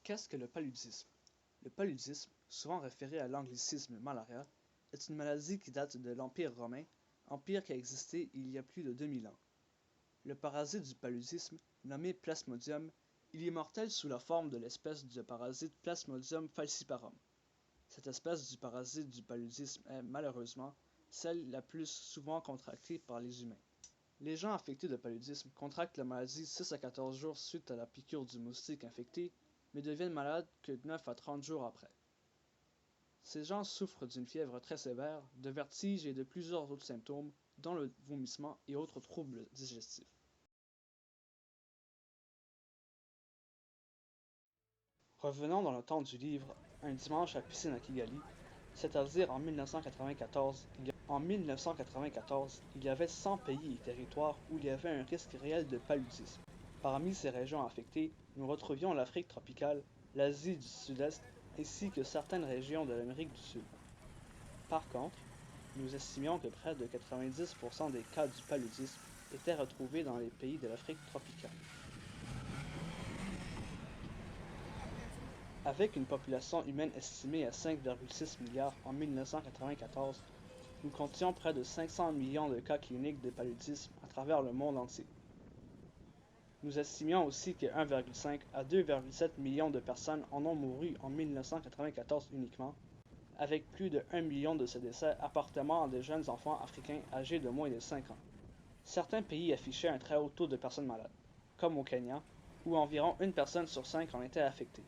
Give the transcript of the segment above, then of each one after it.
Qu'est-ce que le paludisme? Le paludisme, souvent référé à l'anglicisme malaria, est une maladie qui date de l'Empire romain, empire qui a existé il y a plus de 2000 ans. Le parasite du paludisme, nommé Plasmodium, il est mortel sous la forme de l'espèce de parasite Plasmodium falciparum. Cette espèce du parasite du paludisme est, malheureusement, celle la plus souvent contractée par les humains. Les gens affectés de paludisme contractent la maladie 6 à 14 jours suite à la piqûre du moustique infecté, mais deviennent malades que 9 à 30 jours après. Ces gens souffrent d'une fièvre très sévère, de vertiges et de plusieurs autres symptômes, dont le vomissement et autres troubles digestifs. Revenons dans le temps du livre Un dimanche à piscine à Kigali, c'est-à-dire en 1994. Il y avait 100 pays et territoires où il y avait un risque réel de paludisme. Parmi ces régions affectées, nous retrouvions l'Afrique tropicale, l'Asie du Sud-Est, ainsi que certaines régions de l'Amérique du Sud. Par contre, nous estimions que près de 90% des cas du paludisme étaient retrouvés dans les pays de l'Afrique tropicale. Avec une population humaine estimée à 5,6 milliards en 1994, nous comptions près de 500 millions de cas cliniques de paludisme à travers le monde entier. Nous estimions aussi que 1,5 à 2,7 millions de personnes en ont mouru en 1994 uniquement, avec plus de 1 million de ces décès appartenant à de jeunes enfants africains âgés de moins de 5 ans. Certains pays affichaient un très haut taux de personnes malades, comme au Kenya, où environ 1 personne sur 5 en était affectée.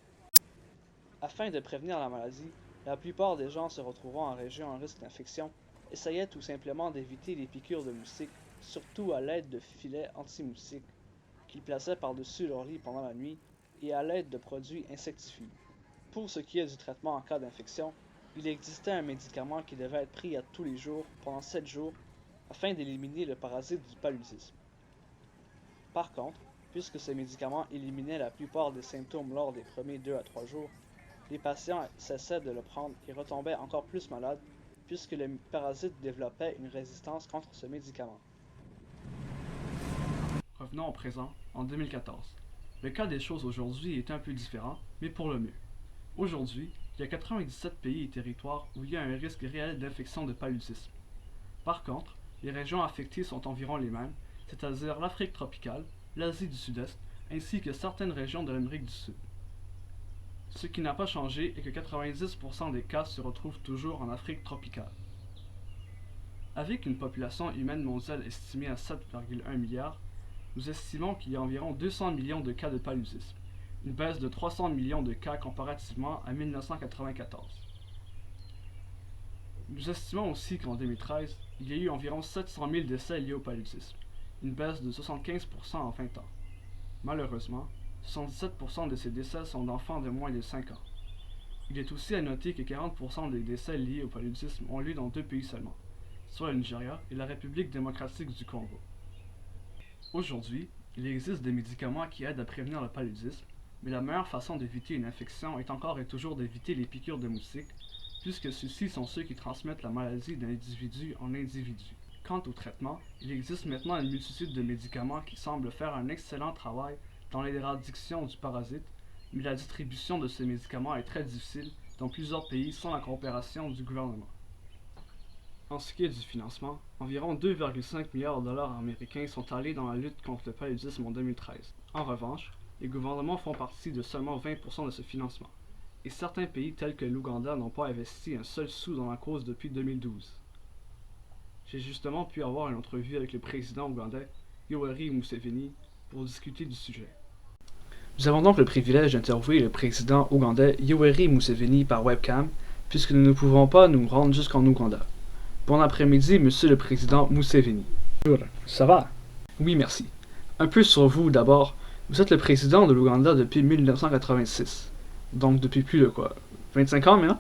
Afin de prévenir la maladie, la plupart des gens se retrouvant en région en risque d'infection essayaient tout simplement d'éviter les piqûres de moustiques, surtout à l'aide de filets anti-moustiques qu'ils plaçaient par-dessus leur lit pendant la nuit et à l'aide de produits insecticides. Pour ce qui est du traitement en cas d'infection, il existait un médicament qui devait être pris à tous les jours pendant 7 jours afin d'éliminer le parasite du paludisme. Par contre, puisque ce médicament éliminait la plupart des symptômes lors des premiers 2 à 3 jours, les patients cessaient de le prendre et retombaient encore plus malades puisque le parasite développait une résistance contre ce médicament. Revenons au présent, en 2014. Le cas des choses aujourd'hui est un peu différent, mais pour le mieux. Aujourd'hui, il y a 97 pays et territoires où il y a un risque réel d'infection de paludisme. Par contre, les régions affectées sont environ les mêmes, c'est-à-dire l'Afrique tropicale, l'Asie du Sud-Est, ainsi que certaines régions de l'Amérique du Sud. Ce qui n'a pas changé est que 90% des cas se retrouvent toujours en Afrique tropicale. Avec une population humaine mondiale estimée à 7,1 milliards, nous estimons qu'il y a environ 200 millions de cas de paludisme, une baisse de 300 millions de cas comparativement à 1994. Nous estimons aussi qu'en 2013, il y a eu environ 700 000 décès liés au paludisme, une baisse de 75% en 20 ans. Malheureusement, 77% de ces décès sont d'enfants de moins de 5 ans. Il est aussi à noter que 40% des décès liés au paludisme ont lieu dans 2 pays seulement, soit le Nigeria et la République démocratique du Congo. Aujourd'hui, il existe des médicaments qui aident à prévenir le paludisme, mais la meilleure façon d'éviter une infection est encore et toujours d'éviter les piqûres de moustiques, puisque ceux-ci sont ceux qui transmettent la maladie d'un individu en individu. Quant au traitement, il existe maintenant une multitude de médicaments qui semblent faire un excellent travail dans l'éradication du parasite, mais la distribution de ces médicaments est très difficile dans plusieurs pays sans la coopération du gouvernement. En ce qui est du financement, environ 2,5 milliards de dollars américains sont allés dans la lutte contre le paludisme en 2013. En revanche, les gouvernements font partie de seulement 20% de ce financement, et certains pays tels que l'Ouganda n'ont pas investi un seul sou dans la cause depuis 2012. J'ai justement pu avoir une entrevue avec le président ougandais, Yoweri Museveni, pour discuter du sujet. Nous avons donc le privilège d'interviewer le président ougandais Yoweri Museveni par webcam, puisque nous ne pouvons pas nous rendre jusqu'en Ouganda. Bon après-midi, monsieur le président Museveni. Bonjour, ça va? Oui, merci. Un peu sur vous d'abord. Vous êtes le président de l'Ouganda depuis 1986. Donc depuis plus de 25 ans maintenant?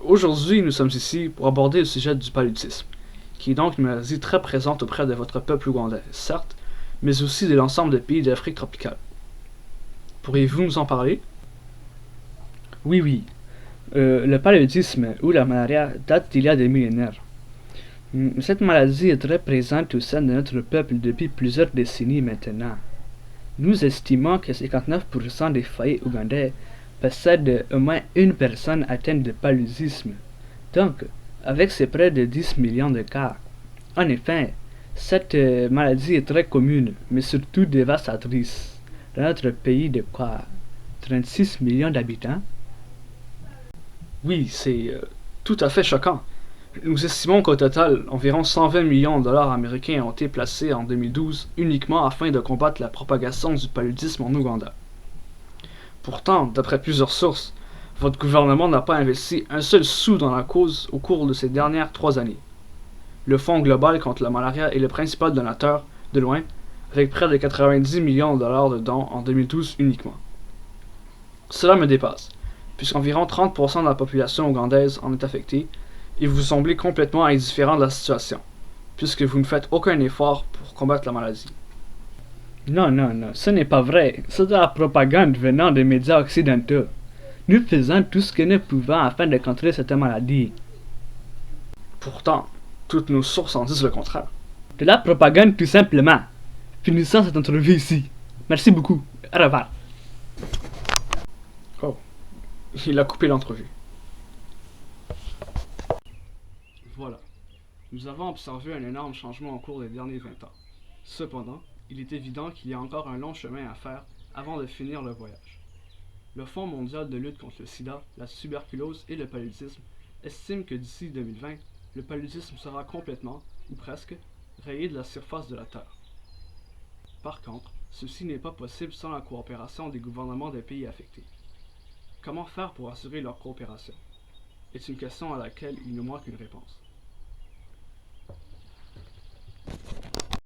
Aujourd'hui, nous sommes ici pour aborder le sujet du paludisme, qui est donc une maladie très présente auprès de votre peuple ougandais, certes, mais aussi de l'ensemble des pays d'Afrique tropicale. Pourriez-vous nous en parler? Oui. Le paludisme ou la malaria date d'il y a des millénaires. Cette maladie est très présente au sein de notre peuple depuis plusieurs décennies maintenant. Nous estimons que 59% des foyers ougandais possède au moins une personne atteinte de paludisme. Donc, avec ses près de 10 millions de cas. En effet, cette maladie est très commune, mais surtout dévastatrice. Dans notre pays de quoi 36 millions d'habitants? Oui, c'est tout à fait choquant. Nous estimons qu'au total, environ 120 millions de dollars américains ont été placés en 2012 uniquement afin de combattre la propagation du paludisme en Ouganda. Pourtant, d'après plusieurs sources, votre gouvernement n'a pas investi un seul sou dans la cause au cours de ces dernières 3 années. Le Fonds global contre la malaria est le principal donateur, de loin, avec près de 90 millions de dollars de dons en 2012 uniquement. Cela me dépasse, puisqu'environ 30% de la population ougandaise en est affectée, et vous semblez complètement indifférent de la situation, puisque vous ne faites aucun effort pour combattre la maladie. Non, non, non, ce n'est pas vrai. C'est de la propagande venant des médias occidentaux. Nous faisons tout ce que nous pouvons afin de contrer cette maladie. Pourtant, toutes nos sources en disent le contraire. De la propagande tout simplement. Finissons cette entrevue ici. Merci beaucoup. Au revoir. Oh, il a coupé l'entrevue. Voilà. Nous avons observé un énorme changement au cours des derniers 20 ans. Cependant, il est évident qu'il y a encore un long chemin à faire avant de finir le voyage. Le Fonds mondial de lutte contre le sida, la tuberculose et le paludisme estime que d'ici 2020, le paludisme sera complètement, ou presque, rayé de la surface de la Terre. Par contre, ceci n'est pas possible sans la coopération des gouvernements des pays affectés. Comment faire pour assurer leur coopération? Est une question à laquelle il nous manque une réponse.